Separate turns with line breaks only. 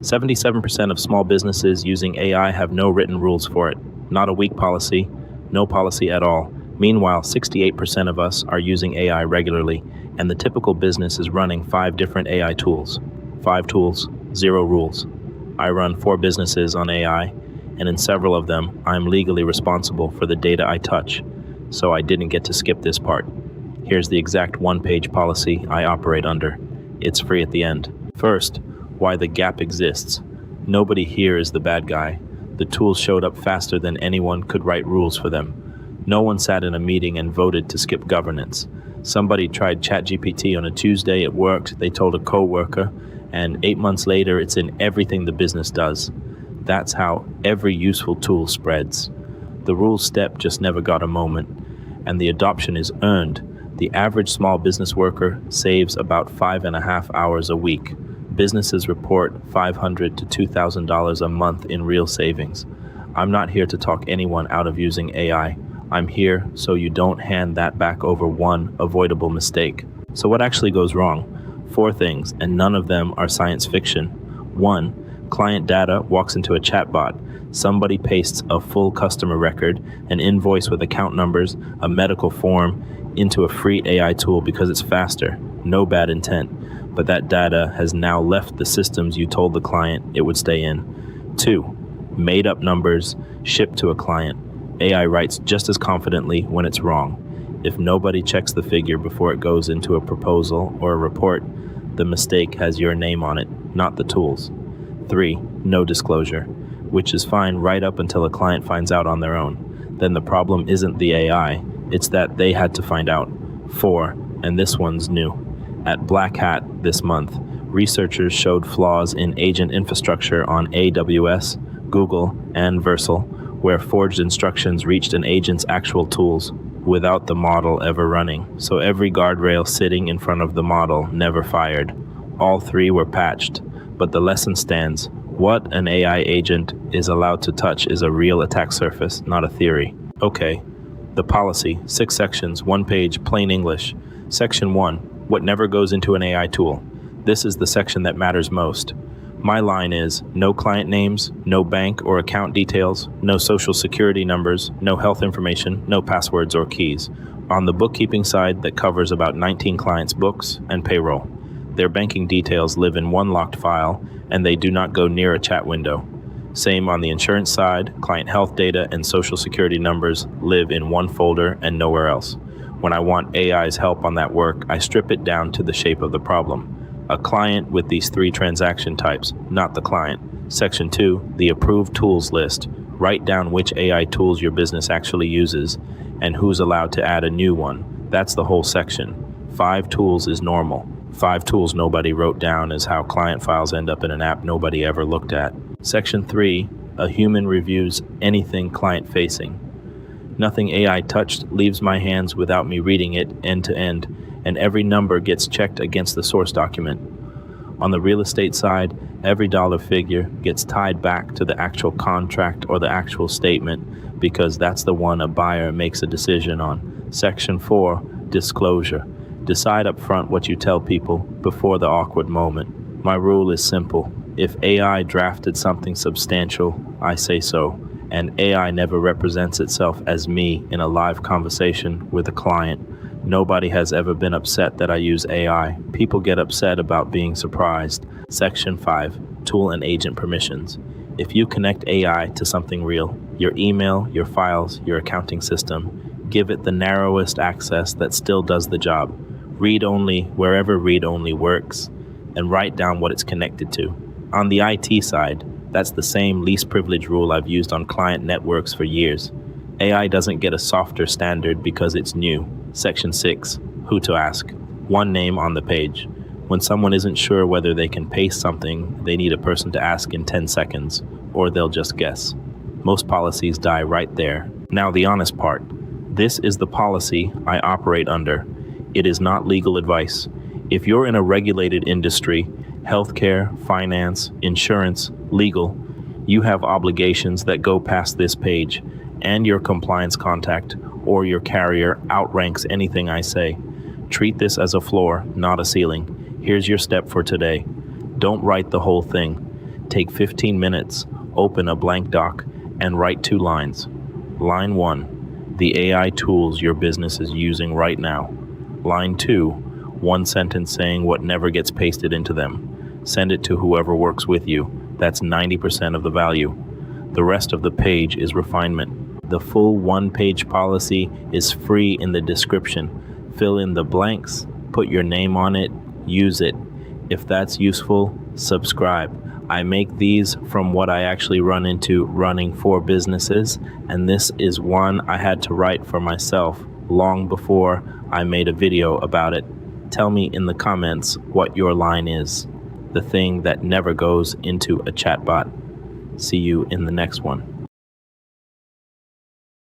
77% of small businesses using AI have no written rules for it. Not a weak policy, no policy at all. Meanwhile, 68% of us are using AI regularly, and the typical business is running 5 different AI tools. 5 tools, 0 rules. I run 4 businesses on AI, and in several of them, I'm legally responsible for the data I touch, so I didn't get to skip this part. Here's the exact one-page policy I operate under. It's free at the end. First, why the gap exists. Nobody here is the bad guy. The tools showed up faster than anyone could write rules for them. No one sat in a meeting and voted to skip governance. Somebody tried ChatGPT on a Tuesday, it worked, they told a co-worker, and 8 months later it's in everything the business does. That's how every useful tool spreads. The rules step just never got a moment, and the adoption is earned. The average small business worker saves about 5.5 hours a week. Businesses report $500 to $2,000 a month in real savings. I'm not here to talk anyone out of using AI. I'm here so you don't hand that back over one avoidable mistake. So what actually goes wrong? 4 things, and none of them are science fiction. 1. Client data walks into a chatbot. Somebody pastes a full customer record, an invoice with account numbers, a medical form, into a free AI tool because it's faster. No bad intent. But that data has now left the systems you told the client it would stay in. 2. Made up numbers shipped to a client. AI writes just as confidently when it's wrong. If nobody checks the figure before it goes into a proposal or a report, the mistake has your name on it, not the tools. 3. No disclosure, which is fine right up until a client finds out on their own. Then the problem isn't the AI, it's that they had to find out. 4. And this one's new. At Black Hat this month, researchers showed flaws in agent infrastructure on AWS, Google, and Versal, where forged instructions reached an agent's actual tools without the model ever running. So every guardrail sitting in front of the model never fired. All 3 were patched, but the lesson stands. What an AI agent is allowed to touch is a real attack surface, not a theory. Okay, the policy, 6 sections, 1 page, plain English. Section 1. What never goes into an AI tool. This is the section that matters most. My line is no client names, no bank or account details, no social security numbers, no health information, no passwords or keys. On the bookkeeping side, that covers about 19 clients' books and payroll. Their banking details live in one locked file, and they do not go near a chat window. Same on the insurance side, client health data and social security numbers live in one folder and nowhere else. When I want AI's help on that work, I strip it down to the shape of the problem. A client with these 3 transaction types, not the client. Section 2, the approved tools list. Write down which AI tools your business actually uses and who's allowed to add a new one. That's the whole section. 5 tools is normal. 5 tools nobody wrote down is how client files end up in an app nobody ever looked at. Section 3, a human reviews anything client-facing. Nothing AI touched leaves my hands without me reading it end to end, and every number gets checked against the source document. On the real estate side, every dollar figure gets tied back to the actual contract or the actual statement because that's the one a buyer makes a decision on. Section 4, disclosure. Decide up front what you tell people before the awkward moment. My rule is simple. If AI drafted something substantial, I say so. And AI never represents itself as me in a live conversation with a client. Nobody has ever been upset that I use AI. People get upset about being surprised. Section 5, tool and agent permissions. If you connect AI to something real, your email, your files, your accounting system, give it the narrowest access that still does the job. Read only wherever read only works, and write down what it's connected to. On the IT side, that's the same least privilege rule I've used on client networks for years. AI doesn't get a softer standard because it's new. Section 6, who to ask. 1 name on the page. When someone isn't sure whether they can paste something, they need a person to ask in 10 seconds, or they'll just guess. Most policies die right there. Now the honest part. This is the policy I operate under. It is not legal advice. If you're in a regulated industry, healthcare, finance, insurance, legal, you have obligations that go past this page, and your compliance contact or your carrier outranks anything I say. Treat this as a floor, not a ceiling. Here's your step for today. Don't write the whole thing. Take 15 minutes, open a blank doc, and write 2 lines. Line 1, the AI tools your business is using right now. Line 2, 1 sentence saying what never gets pasted into them. Send it to whoever works with you. That's 90% of the value. The rest of the page is refinement. The full 1-page policy is free in the description. Fill in the blanks, put your name on it, use it. If that's useful, subscribe. I make these from what I actually run into running 4 businesses, and this is one I had to write for myself long before I made a video about it. Tell me in the comments what your line is, the thing that never goes into a chatbot. See you in the next one.